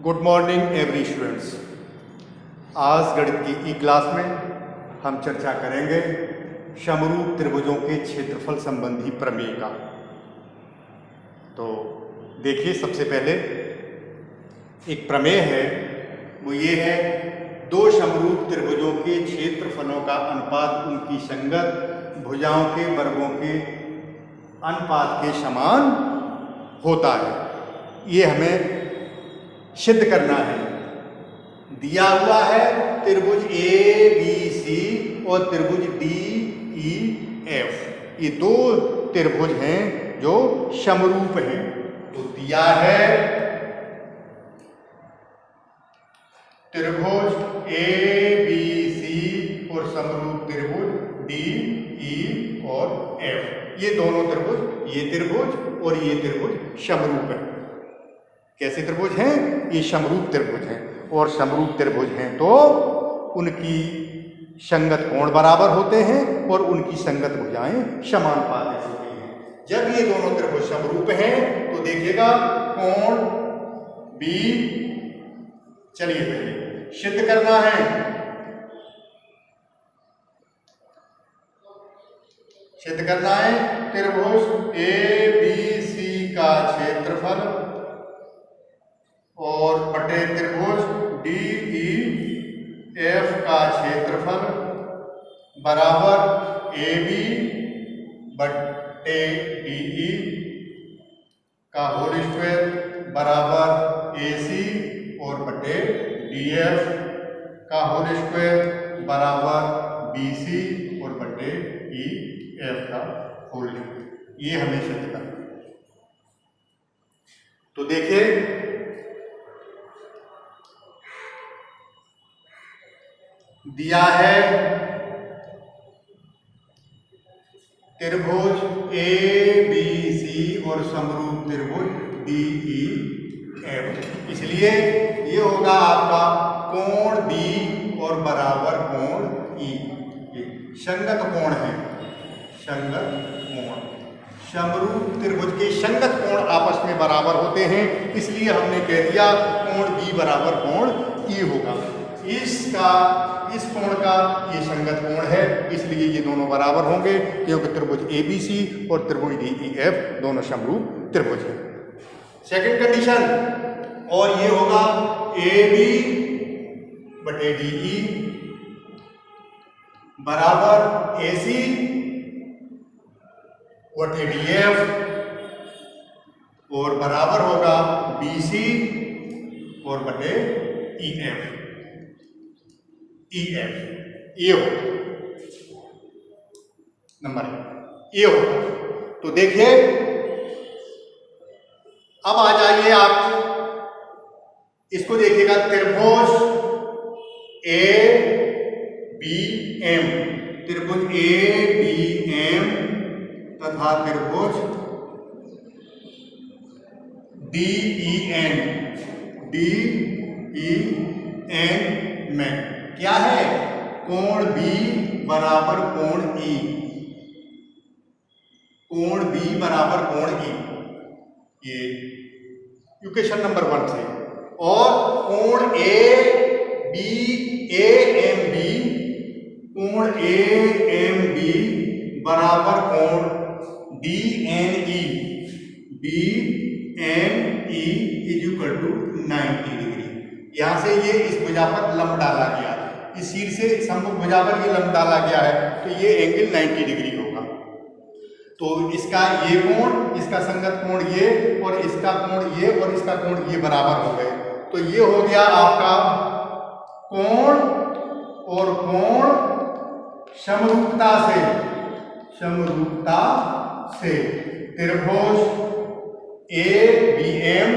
Good morning every students. आज गणित की ई क्लास में हम चर्चा करेंगे समरूप त्रिभुजों के क्षेत्रफल संबंधी प्रमेय का। तो देखिए, सबसे पहले एक प्रमेय है, वो ये है, दो समरूप त्रिभुजों के क्षेत्रफलों का अनुपात उनकी संगत भुजाओं के वर्गों के अनुपात के समान होता है। ये हमें सिद्ध करना है। दिया हुआ है त्रिभुज ए बी सी और त्रिभुज डी ई एफ, ये दो त्रिभुज हैं जो समरूप हैं। तो दिया है त्रिभुज ए बी सी और समरूप त्रिभुज डी ई और एफ, ये दोनों त्रिभुज, ये त्रिभुज और ये त्रिभुज समरूप है। कैसे त्रिभुज हैं? ये समरूप त्रिभुज हैं, और समरूप त्रिभुज हैं तो उनकी संगत कोण बराबर होते हैं और उनकी संगत भुजाएं समानुपातिक होती हैं। जब ये दोनों त्रिभुज समरूप हैं तो देखिएगा कोण बी, चलिए पहले सिद्ध करना है। सिद्ध करना है त्रिभुज ए बी सी का क्षेत्रफल और बटे त्रिभुज डी ई एफ का क्षेत्रफल बराबर ए बी बटे डी ई का होल स्क्वायर बराबर ए सी और बटे डी एफ का होल स्क्वायर बराबर बी सी और बटे ई एफ का होल स्क्वायर। ये हमें सिद्ध करना है। तो देखिए, दिया है त्रिभुज ए बी सी और समरूप त्रिभुज डी ई एफ, इसलिए ये होगा आपका कोण बी और बराबर कोण ई। संगत कोण है, संगत कोण। समरूप त्रिभुज के संगत कोण आपस में बराबर होते हैं, इसलिए हमने कह दिया कोण बी बराबर कोण ई होगा। इस कोण का ये संगत कोण है, इसलिए ये दोनों बराबर होंगे, क्योंकि त्रिभुज ए बी सी और त्रिभुज डी ई एफ दोनों समरूप त्रिभुज हैं। सेकंड कंडीशन, और ये होगा ए बी बटे डी ई बराबर ए सी बटे डी एफ और बराबर होगा बी सी और बटे ई एफ। ई एफ ये हो नंबर ये हो। तो देखिए, अब आ जाइए आप इसको देखिएगा, त्रिभुज ए बी एम, त्रिभुज ए बी एम तथा त्रिभुज डी ई एन में क्या है? कोण बी बराबर कोण ई, कोण बी बराबर कोण ई, ये इक्वेशन नंबर 1 से। और कोण ए एम बी, कोण ए एम बी बराबर कोण D N E is equal to 90 degree. यहां से ये इस भुजा पर लंब डाला गया, इस सिर से सम्मुख भुजा पर ये लंब डाला गया है, तो ये एंगल 90 डिग्री होगा। तो इसका ये कोण, इसका संगत कोण ये, और इसका कोण ये, और इसका कोण ये बराबर हो गए। तो ये हो गया आपका कोण, और कोण समरूपता से त्रिभुज ए बी एम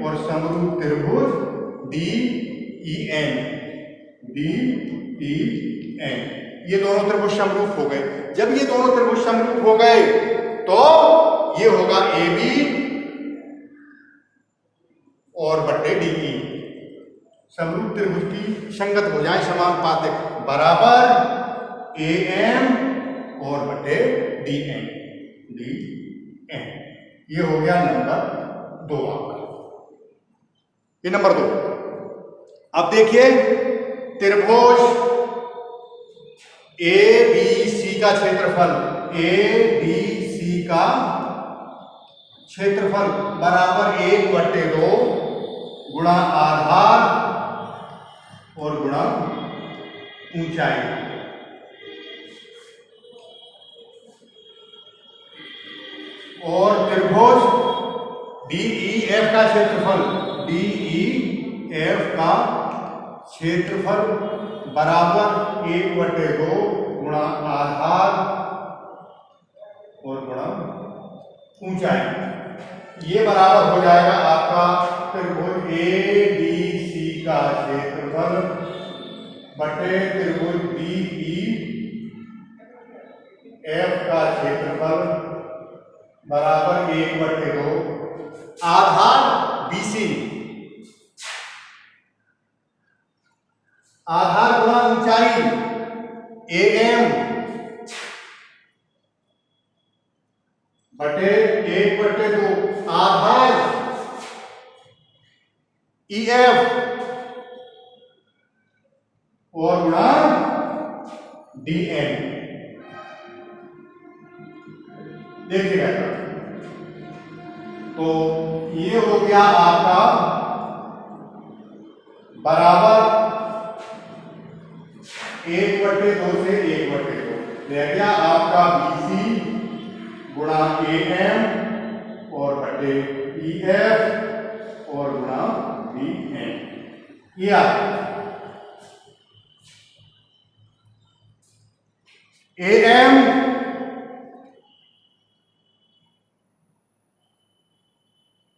और समरूप त्रिभुज डी ई एन, ये दोनों त्रिभुज समरूप हो गए। जब ये दोनों त्रिभुज समरूप हो गए तो ये होगा ए बी और बटे डी ई। समरूप त्रिभुज की संगत भुजाएं समानुपातिक बराबर ए एम और बटे डी एन। ये हो गया नंबर 2 आपका। ये नंबर 2। अब देखिए त्रिभुज ABC का क्षेत्रफल, ABC का क्षेत्रफल बराबर 1/2 गुणा आधार और गुणा ऊंचाई। और त्रिभुज DEF का क्षेत्रफल, DEF का क्षेत्रफल बराबर 1/2 गुणा आधार और गुणा ऊंचाई। ये बराबर हो जाएगा आपका त्रिभुज ABC का क्षेत्रफल बटे त्रिभुज DEF का क्षेत्रफल बराबर 1/2 आधार BC, आधार गुणा ऊंचाई AM बटे 1/2 आधार EF और गुणा DN। देखिएगा तो ये हो गया आपका बराबर 1/2 से 1/2 रह गया आपका BC गुणा AM और बटे EF और गुणा DN। ये AM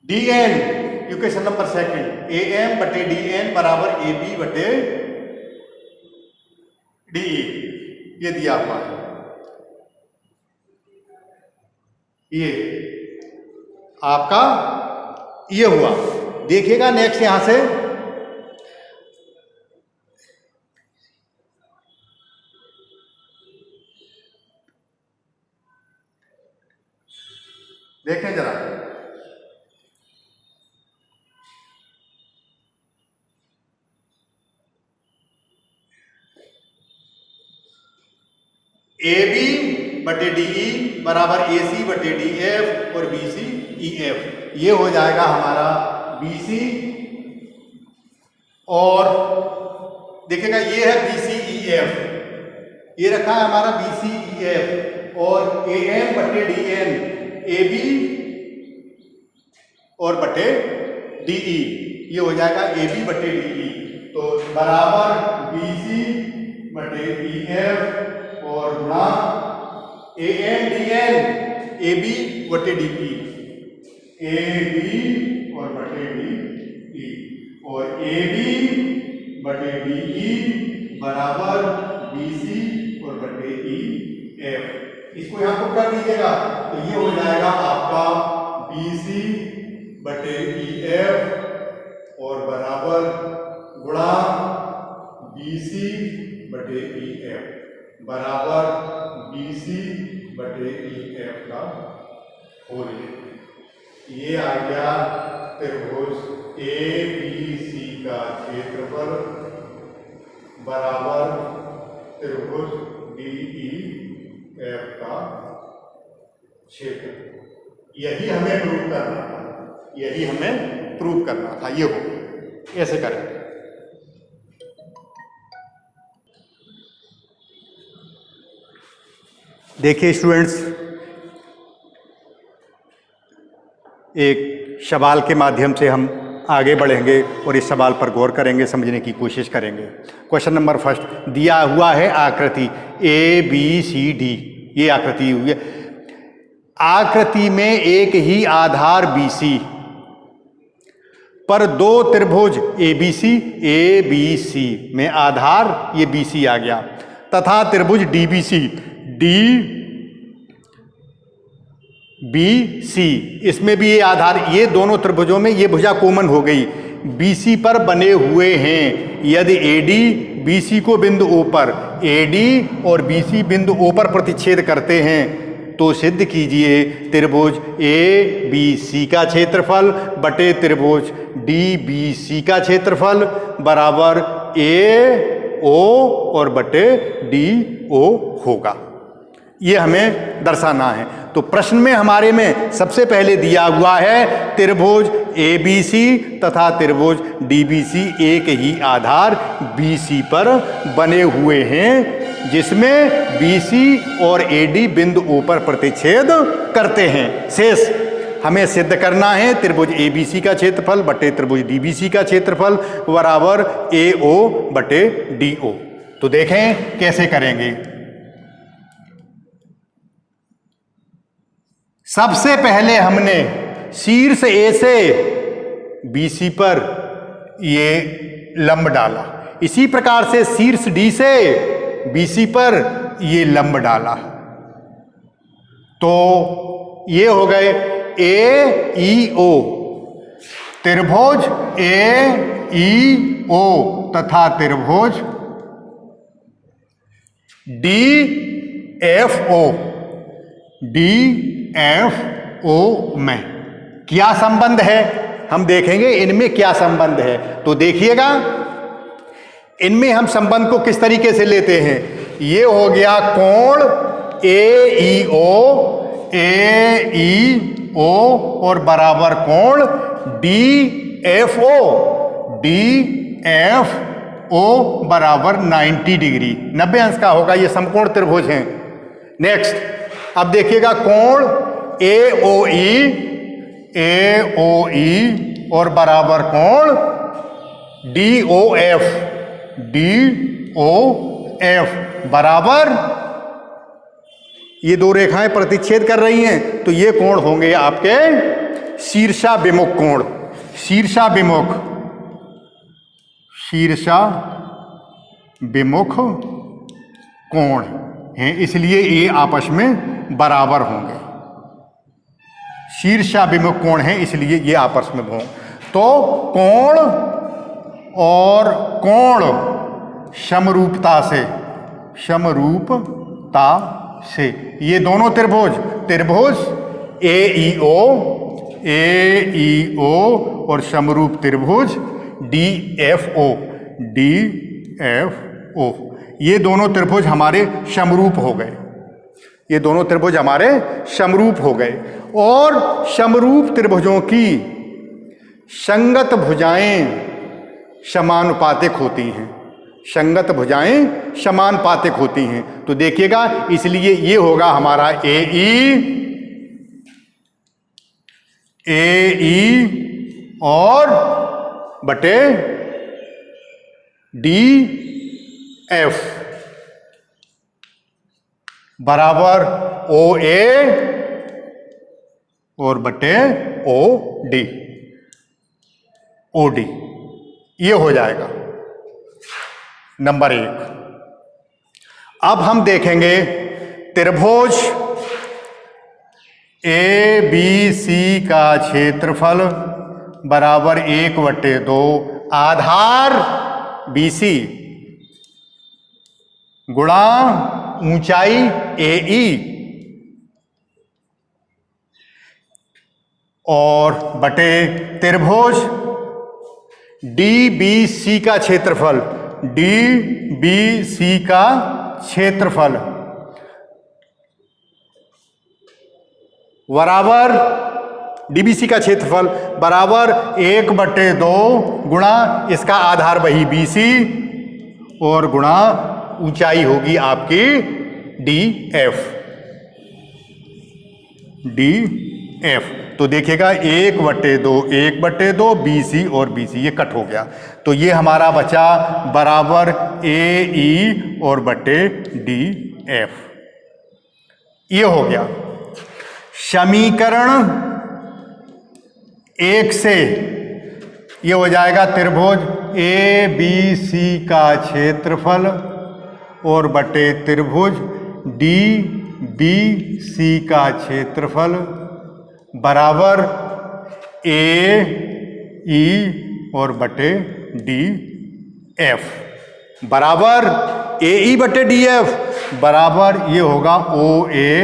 DN equation number 2, AM बटे DN बराबर AB बटे DE। ये दिया आपका, ये आपका ये हुआ। देखिएगा नेक्स्ट यहां से देखें जरा, AB बटे DE बराबर AC बटे DF और BC EF। ये हो जाएगा हमारा BC और देखिएगा ये है BC EF, ये रखा है हमारा BC EF और AM बटे DN AB और बटे DE। ये हो जाएगा AB बटे DE तो बराबर BC बटे EF और गुणा AM DN AB बटे DE, AB और बटे DE और AB बटे DE बराबर BC और बटे EF। इसको यहां पर कर दीजिएगा तो ये हो जाएगा आपका BC बटे EF और बराबर गुणा BC बटे EF बराबर BC बटे EF का होल। ये आ गया त्रिभुज ABC का क्षेत्रफल बराबर त्रिभुज DEF का क्षेत्र। यही हमें प्रूव करना था, यही हमें प्रूव करना था। ये हो ऐसे करेंगे। देखिए स्टूडेंट्स, एक सवाल के माध्यम से हम आगे बढ़ेंगे और इस सवाल पर गौर करेंगे, समझने की कोशिश करेंगे। क्वेश्चन नंबर 1 दिया हुआ है आकृति ABCD। ये आकृति हुई है, आकृति में एक ही आधार BC पर दो त्रिभुज ABC में आधार ये BC आ गया तथा त्रिभुज DBC इसमें भी ये आधार, ये दोनों त्रिभुजों में ये भुजा कॉमन हो गई, BC पर बने हुए हैं। यदि AD BC को बिंदु O पर, AD और BC बिंदु O पर प्रतिच्छेद करते हैं तो सिद्ध कीजिए त्रिभुज ए बी सी का क्षेत्रफल बटे त्रिभुज डी बी सी का क्षेत्रफल बराबर ए ओ और बटे डी ओ होगा। ये हमें दर्शाना है। तो प्रश्न में हमारे में सबसे पहले दिया हुआ है त्रिभुज ए बी सी तथा त्रिभुज डी बी सी एक ही आधार बी सी पर बने हुए हैं, जिसमें बी सी और ए डी बिंदु ओ पर प्रतिच्छेद करते हैं। शेष हमें सिद्ध करना है त्रिभुज ए बी सी का क्षेत्रफल बटे त्रिभुज डी बी सी का क्षेत्रफल बराबर ए ओ बटे डी ओ। तो देखें कैसे करेंगे। सबसे पहले हमने शीर्ष ए से BC पर ये लंब डाला, इसी प्रकार से शीर्ष D से BC पर ये लंब डाला, तो ये हो गए ए ई ओ। त्रिभुज ए ई ओ तथा त्रिभुज डी एफ ओ में क्या संबंध है, हम देखेंगे इनमें क्या संबंध है। तो देखिएगा इनमें हम संबंध को किस तरीके से लेते हैं। ये हो गया कोण ए ई ओ और बराबर कोण डी एफ ओ बराबर 90 डिग्री 90 अंश का होगा। ये समकोण त्रिभुज हैं। नेक्स्ट अब देखिएगा कोण ए ओ ई और बराबर कोण डी ओ एफ बराबर, ये दो रेखाएं प्रतिच्छेद कर रही हैं, तो ये कोण होंगे आपके शीर्षाभिमुख कोण। शीर्षाभिमुख कोण हैं, इसलिए ये आपस में बराबर होंगे। शीर्षाभिमुख कोण है इसलिए ये आपस में होंगे। तो कोण और कोण समरूपता से ये दोनं त्रिभुज ए ई ओ और समरूप त्रिभुज डी एफ ओ, ये दोनों त्रिभुज हमारे समरूप हो गए। ये दोनों त्रिभुज हमारे समरूप हो गए। और समरूप त्रिभुजों की संगत भुजाएं समानुपातिक होती हैं। संगत भुजाएं समानुपातिक होती हैं। तो देखिएगा इसलिए ये होगा हमारा ए ई और बटे डी एफ बराबर ओ ए और बटे ओ डी ये हो जाएगा नंबर 1। अब हम देखेंगे त्रिभुज ए बी सी का क्षेत्रफल बराबर 1/2 आधार BC गुणा ऊंचाई AE और बटे त्रिभुज DBC का क्षेत्रफल बराबर DBC का क्षेत्रफल बराबर 1/2 गुणा इसका आधार वही BC और गुणा ऊंचाई होगी आपकी DF। तो देखिएगा 1/2 BC और BC ये कट हो गया। तो ये हमारा बचा बराबर AE और बटे DF। ये हो गया। समीकरण 1 से ये हो जाएगा त्रिभुज ABC का क्षेत्रफल और बटे त्रिभुज DBC का क्षेत्रफल बराबर AE और बटे DF बराबर AE बटे DF बराबर ये होगा OA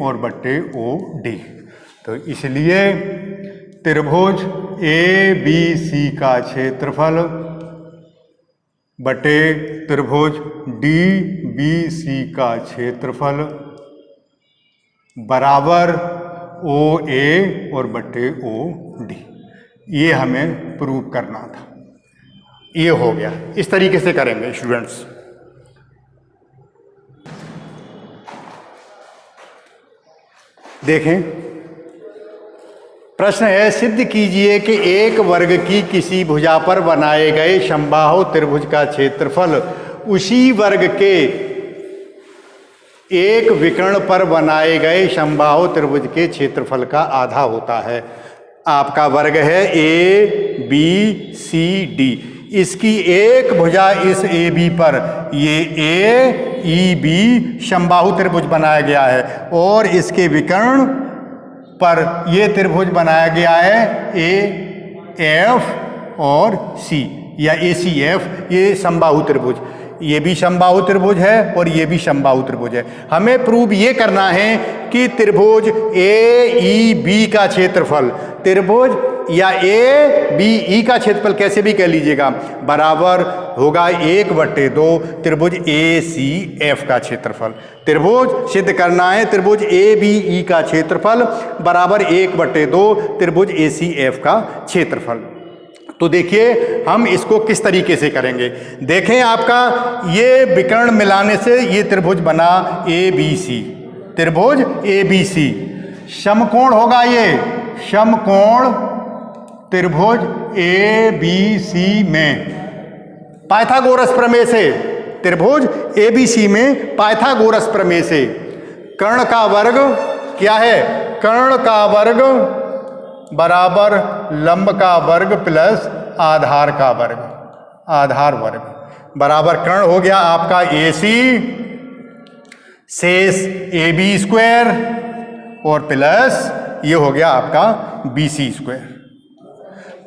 और बटे ओ डी। तो इसलिए त्रिभुज ए बी सी का क्षेत्रफल बटे त्रिभुज डी बी सी का क्षेत्रफल बराबर ओ ए और बटे ओ डी। ये हमें प्रूव करना था। ये हो गया। इस तरीके से करेंगे स्टूडेंट्स। देखें, प्रश्न है, सिद्ध कीजिए कि एक वर्ग की किसी भुजा पर बनाए गए समबाहु त्रिभुज का क्षेत्रफल उसी वर्ग के एक विकर्ण पर बनाए गए समबाहु त्रिभुज के क्षेत्रफल का आधा होता है। आपका वर्ग है ए बी सी डी। इसकी एक भुजा इस ए बी पर, ये ए ई बी समबाहु त्रिभुज बनाया गया है और इसके विकर्ण पर ये त्रिभुज बनाया गया है ए एफ और सी या ए सी एफ। ये समबाहु त्रिभुज, ये भी समबाहु त्रिभुज है और ये भी समबाहु त्रिभुज है। हमें प्रूव ये करना है कि त्रिभुज ए ई बी का क्षेत्रफल, त्रिभुज या ए बी ई का क्षेत्रफल कैसे भी कह लीजिएगा, बराबर होगा 1/2 त्रिभुज ए सी एफ का क्षेत्रफल। त्रिभुज सिद्ध करना है, त्रिभुज ए बी ई का क्षेत्रफल बराबर 1/2 त्रिभुज ए सी एफ का क्षेत्रफल। तो देखिए हम इसको किस तरीके से करेंगे। देखें, आपका ये विकर्ण मिलाने से ये त्रिभुज बना ए बी सी, त्रिभुज ए बी सी। समकोण होगा ये, समकोण त्रिभुज ए बी सी में पाइथागोरस प्रमेय से, त्रिभुज ए बी सी में पाइथागोरस प्रमेय से कर्ण का वर्ग क्या है, कर्ण का वर्ग बराबर लंब का वर्ग प्लस आधार का वर्ग, आधार वर्ग बराबर कर्ण हो गया आपका ए सी शेष ए बी स्क्वायर और प्लस ये हो गया आपका बी सी स्क्वायर।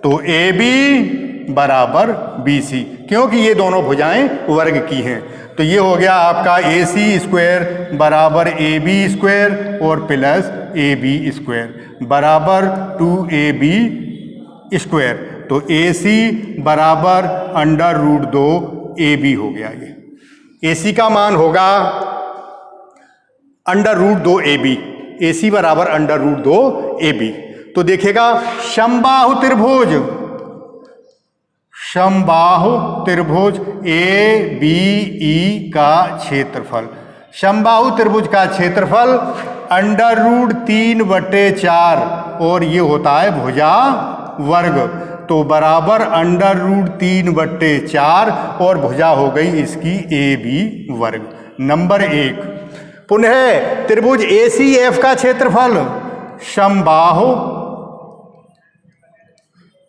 तो ए बी बराबर बी सी, क्योंकि ये दोनों भुजाएं वर्ग की हैं। तो ये हो गया आपका ए सी स्क्वायर बराबर ए बी स्क्वायर और प्लस ए बी स्क्वायर बराबर 2ab स्क्वायर। तो ए सी बराबर √2 ए बी हो गया। ये ए सी का मान होगा √2 ए बी, ए सी बराबर √2 ए बी। तो देखिएगा समबाहु त्रिभुज, समबाहु त्रिभुज ए बी ई का क्षेत्रफल, समबाहु त्रिभुज का क्षेत्रफल √3/4 और ये होता है भुजा वर्ग। तो बराबर √3/4 और भुजा हो गई इसकी ए बी वर्ग। नंबर 1। पुनः त्रिभुज ए सी एफ का क्षेत्रफल, समबाहु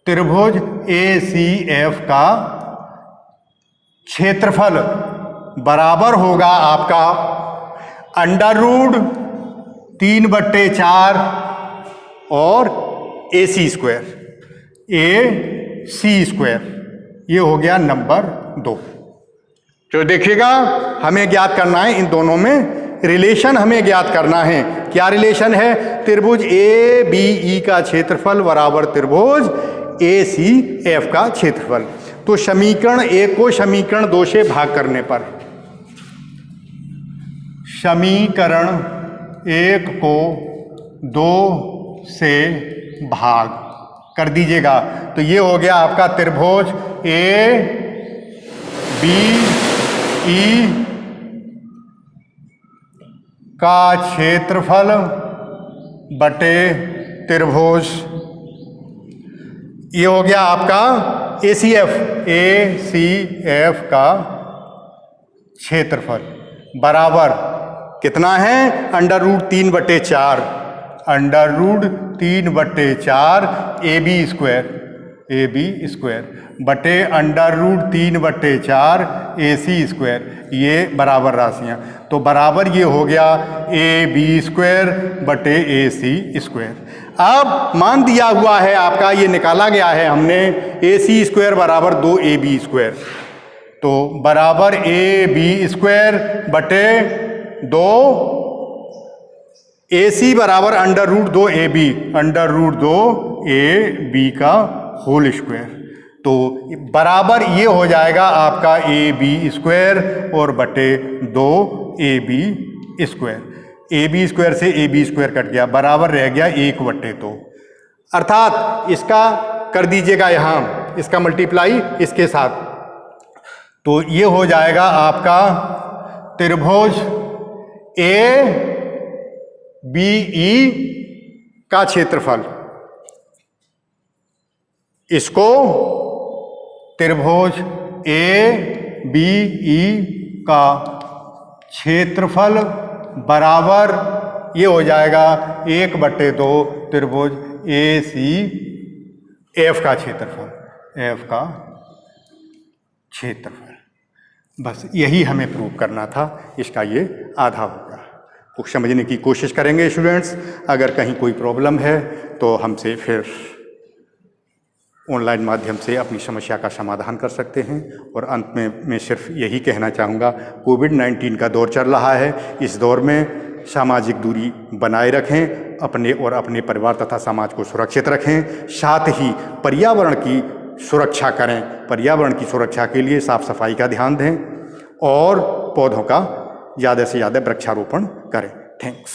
त्रिभुज ए सी एफ का क्षेत्रफल बराबर होगा आपका √3/4 और ए सी स्क्वायर, ए सी स्क्वायर। ये हो गया नंबर 2। तो देखिएगा हमें ज्ञात करना है, इन दोनों में रिलेशन हमें ज्ञात करना है। क्या रिलेशन है, त्रिभुज ए बी ई का क्षेत्रफल बराबर त्रिभुज ए सी एफ का क्षेत्रफल। तो समीकरण 1 को समीकरण 2 से भाग करने पर, समीकरण 1 को 2 से भाग कर दीजिएगा। तो ये हो गया आपका त्रिभुज ए बी ई का क्षेत्रफल बटे त्रिभुज, ये हो गया आपका ए सी एफ का क्षेत्रफल बराबर कितना है, √3/4, √3/4 ए बी स्क्वायर बटे √3/4 ए सी स्क्वायर। ये बराबर राशियां, तो बराबर ये हो गया ए बी स्क्वायर बटे ए सी स्क्वायर। अब मान दिया हुआ है आपका, ये निकाला गया है हमने, ए सी स्क्वायर बराबर 2 ए बी स्क्वायर। तो बराबर ए बी स्क्वायर बटे 2 AC बराबर √2AB, √2AB का होल स्क्वायर। तो बराबर ये हो जाएगा आपका AB² और बटे 2AB स्क्वायर। AB स्क्वायर से AB स्क्वायर कट गया, बराबर रह गया 1/2। अर्थात इसका कर दीजिएगा यहाँ, इसका मल्टीप्लाई इसके साथ, तो ये हो जाएगा आपका त्रिभुज ABE का क्षेत्रफल। इसको त्रिभुज ABE का क्षेत्रफल बराबर ये हो जाएगा 1/2 त्रिभुज ACF का क्षेत्रफल, F का क्षेत्रफल। बस यही हमें प्रूव करना था, इसका ये आधा होगा। तो समझने की कोशिश करेंगे स्टूडेंट्स। अगर कहीं कोई प्रॉब्लम है तो हमसे फिर ऑनलाइन माध्यम से अपनी समस्या का समाधान कर सकते हैं। और अंत में मैं सिर्फ यही कहना चाहूँगा, कोविड-19 का दौर चल रहा है। इस दौर में सामाजिक दूरी बनाए रखें, अपने और अपने परिवार तथा समाज को सुरक्षित रखें, साथ ही पर्यावरण की सुरक्षा करें। पर्यावरण की सुरक्षा के लिए साफ सफाई का ध्यान दें और पौधों का ज़्यादा से ज़्यादा वृक्षारोपण करें। थैंक्स।